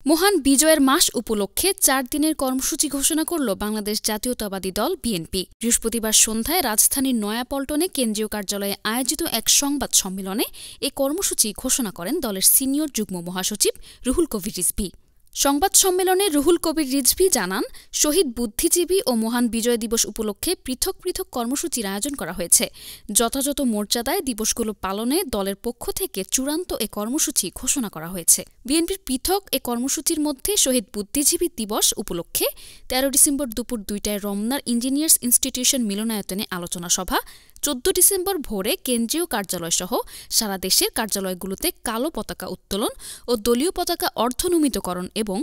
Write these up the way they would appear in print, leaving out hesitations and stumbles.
মহান বিজয়ের মাস উপলক্ষে ৪ দিনের কর্মসূচি ঘোষণা করল বাংলাদেশ জাতীয়তাবাদী দল বিএনপি। বৃহস্পতিবার সন্ধ্যায় রাজধানীর নয়াপল্টনে কেন্দ্রীয় কার্যালয়ে আয়োজিত এক সংবাদ সম্মেলনে এ কর্মসূচি ঘোষণা করেন দলের সিনিয়র যুগ্ম মহাসচিব রুহুল কবির রিজভী। সংবাদ সম্মেলনে রুহুল কবির রিজভী জানান, শহীদ বুদ্ধিজীবী ও মহান বিজয় দিবস উপলক্ষে পৃথক পৃথক কর্মসূচির আয়োজন করা হয়েছে। যথাযথ মর্যাদায় দিবসগুলো পালনে দলের পক্ষ থেকে চূড়ান্ত এ কর্মসূচি ঘোষণা করা হয়েছে। বিএনপির পৃথক এ কর্মসূচির মধ্যে শহীদ বুদ্ধিজীবী দিবস উপলক্ষে ১৩ ডিসেম্বর দুপুর ২টায় রমনার ইঞ্জিনিয়ার্স ইনস্টিটিউশন মিলনায়তনে আলোচনা সভা, ১৪ ডিসেম্বর ভোরে কেন্দ্রীয় কার্যালয়সহ সারা দেশের কার্যালয়গুলোতে কালো পতাকা উত্তোলন ও দলীয় পতাকা অর্ধনমিতকরণ এবং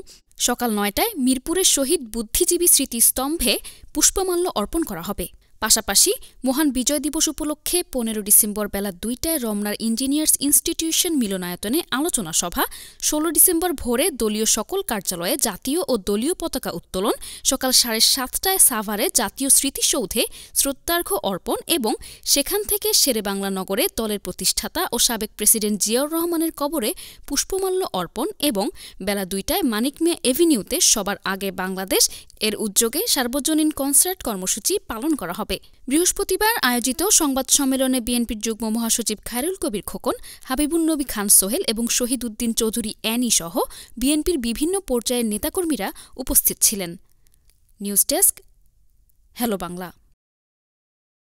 সকাল ৯টায় মিরপুরের শহীদ বুদ্ধিজীবী স্মৃতিস্তম্ভে পুষ্পমাল্য অর্পণ করা হবে। পাশাপাশি মহান বিজয় দিবস উপলক্ষে ১৫ ডিসেম্বর বেলা ২টায় রমনার ইঞ্জিনিয়ার্স ইনস্টিটিউশন মিলনায়তনে আলোচনা সভা, ১৬ ডিসেম্বর ভোরে দলীয় সকল কার্যালয়ে জাতীয় ও দলীয় পতাকা উত্তোলন, সকাল ৭:৩০টায় সাভারে জাতীয় স্মৃতিসৌধে শ্রদ্ধার্ঘ্য অর্পণ এবং সেখান থেকে শেরেবাংলা নগরে দলের প্রতিষ্ঠাতা ও সাবেক প্রেসিডেন্ট জিয়াউর রহমানের কবরে পুষ্পমাল্য অর্পণ এবং বেলা ২টায় মানিক মিয়া এভিনিউতে সবার আগে বাংলাদেশ এর উদ্যোগে সার্বজনীন কনসার্ট কর্মসূচি পালন করা হবে। বৃহস্পতিবার আয়োজিত সংবাদ সম্মেলনে বিএনপির যুগ্ম মহাসচিব খায়রুল কবির খোকন, হাবিবুন্নবী খান সোহেল এবং শহীদ উদ্দিন চৌধুরী অ্যানি সহ বিএনপির বিভিন্ন পর্যায়ের নেতাকর্মীরা উপস্থিত ছিলেন। News desk, hello Bangla.